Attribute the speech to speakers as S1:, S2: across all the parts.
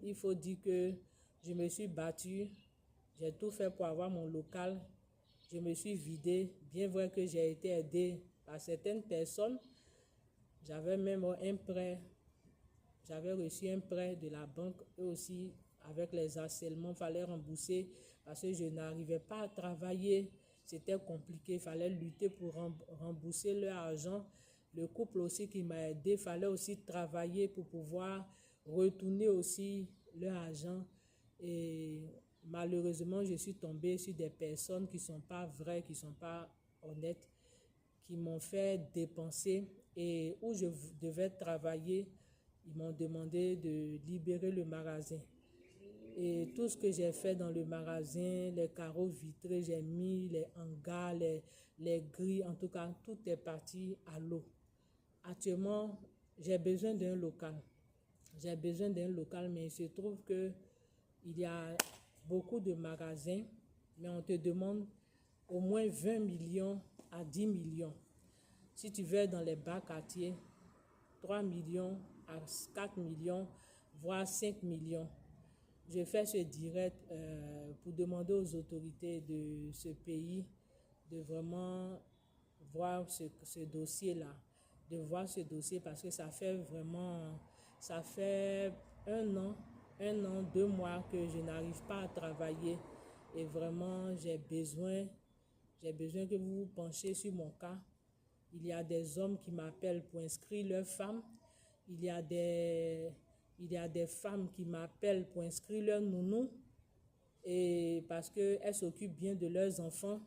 S1: il faut dire que je me suis battue. J'ai tout fait pour avoir mon local. Je me suis vidée. Bien vrai que j'ai été aidée par certaines personnes. J'avais même un prêt. J'avais reçu un prêt de la banque. Eux aussi, avec les harcèlements, il fallait rembourser parce que je n'arrivais pas à travailler. C'était compliqué. Il fallait lutter pour rembourser leur argent. Le couple aussi qui m'a aidé, il fallait aussi travailler pour pouvoir retourner aussi leur argent. Et malheureusement, je suis tombée sur des personnes qui ne sont pas vraies, qui ne sont pas honnêtes, qui m'ont fait dépenser. Et où je devais travailler, ils m'ont demandé de libérer le magasin. Et tout ce que j'ai fait dans le magasin, les carreaux vitrés, j'ai mis les hangars, les grilles, en tout cas, tout est parti à l'eau. Actuellement, j'ai besoin d'un local. J'ai besoin d'un local, mais il se trouve que il y a beaucoup de magasins, mais on te demande au moins 20 millions à 10 millions. Si tu veux dans les bas quartiers, 3 millions à 4 millions, voire 5 millions. Je fais ce direct pour demander aux autorités de ce pays de vraiment voir ce dossier-là, de voir ce dossier parce que ça fait vraiment, ça fait un an, 2 mois que je n'arrive pas à travailler et vraiment j'ai besoin que vous vous penchiez sur mon cas. Il y a des hommes qui m'appellent pour inscrire leurs femmes. Il y a des femmes qui m'appellent pour inscrire leurs nounous et parce qu'elles s'occupent bien de leurs enfants.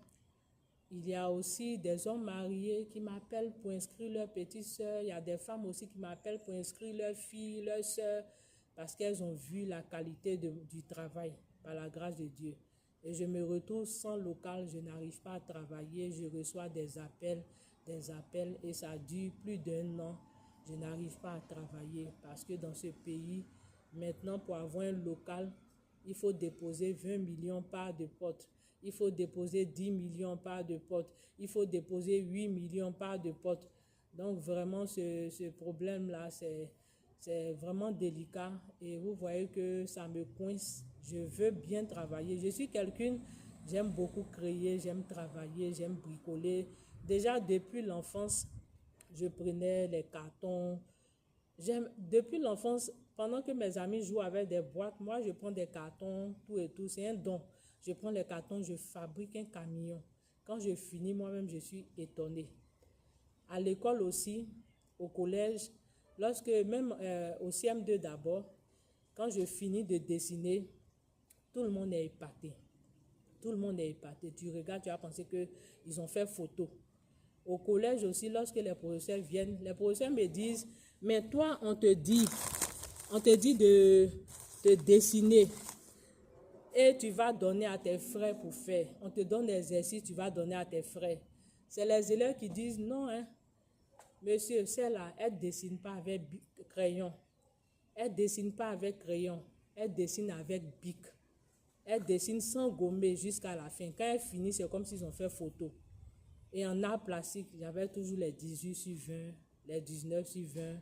S1: Il y a aussi des hommes mariés qui m'appellent pour inscrire leurs petites sœurs. Il y a des femmes aussi qui m'appellent pour inscrire leurs filles, leurs sœurs, parce qu'elles ont vu la qualité du travail, par la grâce de Dieu. Et je me retrouve sans local, je n'arrive pas à travailler, je reçois des appels, et ça dure plus d'1 an. Je n'arrive pas à travailler parce que dans ce pays, maintenant, pour avoir un local, il faut déposer 20 millions par de porte. Il faut déposer 10 millions par de porte. Il faut déposer 8 millions par de porte. Donc, vraiment, ce problème-là, c'est vraiment délicat. Et vous voyez que ça me coince. Je veux bien travailler. Je suis quelqu'un, j'aime beaucoup créer, j'aime travailler, j'aime bricoler. Déjà, depuis l'enfance, je prenais les cartons. Depuis l'enfance, pendant que mes amis jouent avec des boîtes, moi, je prends des cartons, tout et tout. C'est un don. Je prends les cartons, je fabrique un camion. Quand je finis, moi-même, je suis étonnée. À l'école aussi, au collège, même au CM2 d'abord, quand je finis de dessiner, tout le monde est épaté. Tout le monde est épaté. Tu regardes, tu vas penser qu'ils ont fait photo. Au collège aussi, lorsque les professeurs viennent, les professeurs me disent, mais toi, on te dit de dessiner et tu vas donner à tes frères pour faire. On te donne des exercices, tu vas donner à tes frères. C'est les élèves qui disent, non, monsieur, celle-là, elle ne dessine pas avec crayon. Elle ne dessine pas avec crayon. Elle dessine avec bic. Elle dessine sans gommer jusqu'à la fin. Quand elle finit, c'est comme s'ils ont fait photo. Et en art plastique, j'avais toujours les 18/20, les 19/20.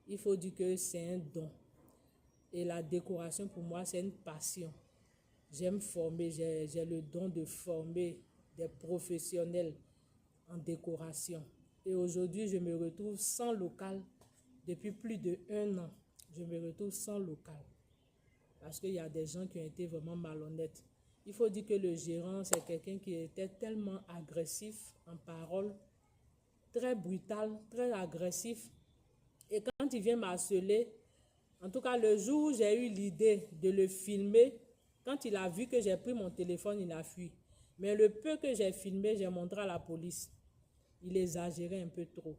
S1: Il faut dire que c'est un don. Et la décoration, pour moi, c'est une passion. J'aime former, j'ai le don de former des professionnels en décoration. Et aujourd'hui, je me retrouve sans local. Depuis plus d'1 an, je me retrouve sans local. Parce qu'il y a des gens qui ont été vraiment malhonnêtes. Il faut dire que le gérant, c'est quelqu'un qui était tellement agressif en parole, très brutal, très agressif. Et quand il vient m'harceler, en tout cas le jour où j'ai eu l'idée de le filmer, quand il a vu que j'ai pris mon téléphone, il a fui. Mais le peu que j'ai filmé, j'ai montré à la police. Il exagérait un peu trop.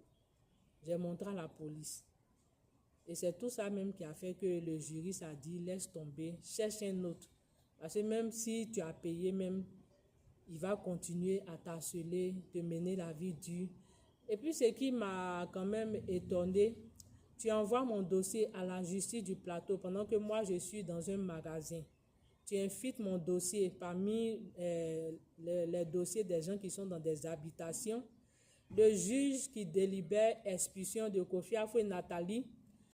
S1: J'ai montré à la police. Et c'est tout ça même qui a fait que le juriste a dit, laisse tomber, cherche un autre. Parce que même si tu as payé, même, il va continuer à t'harceler, te mener la vie dure. Et puis ce qui m'a quand même étonné, tu envoies mon dossier à la justice du plateau pendant que moi je suis dans un magasin. Tu infites mon dossier parmi les dossiers des gens qui sont dans des habitations. Le juge qui délibère expulsion de Kofi Afo et Nathalie